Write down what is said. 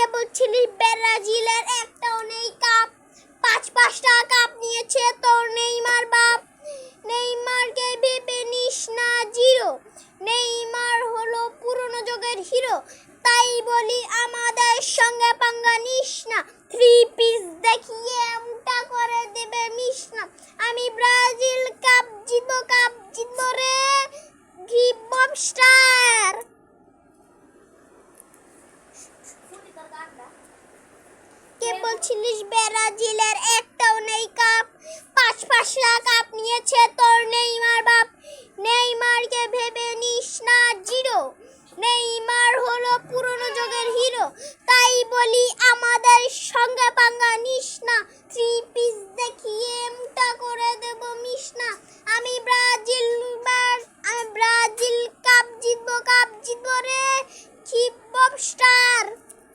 কে বলছিলি ব্রাজিলের একটাও নেই কাপ, পাঁচটা কাপ নিয়েছে তোর নেইমার বাপ। নেইমারকে ভেবে নিস না জিরো, নেইমার হলো পুরনো যুগের হিরো। তাই বলি আমাদের সঙ্গে পাঙ্গা নিস না, থ্রি পিস দেখিয়ে মুটা করে দেবে মিস না। আমি ব্রাজিল কাপ জিতবো রে, গিভ স্টার। কে বলছিলিস ব্রাজিলের একটাও নেই কাপ, পাঁচটা কাপ নিয়েছে তোর নেইমার বাপ। নেইমারকে ভেবে নিস না জিরো, নেইমার হলো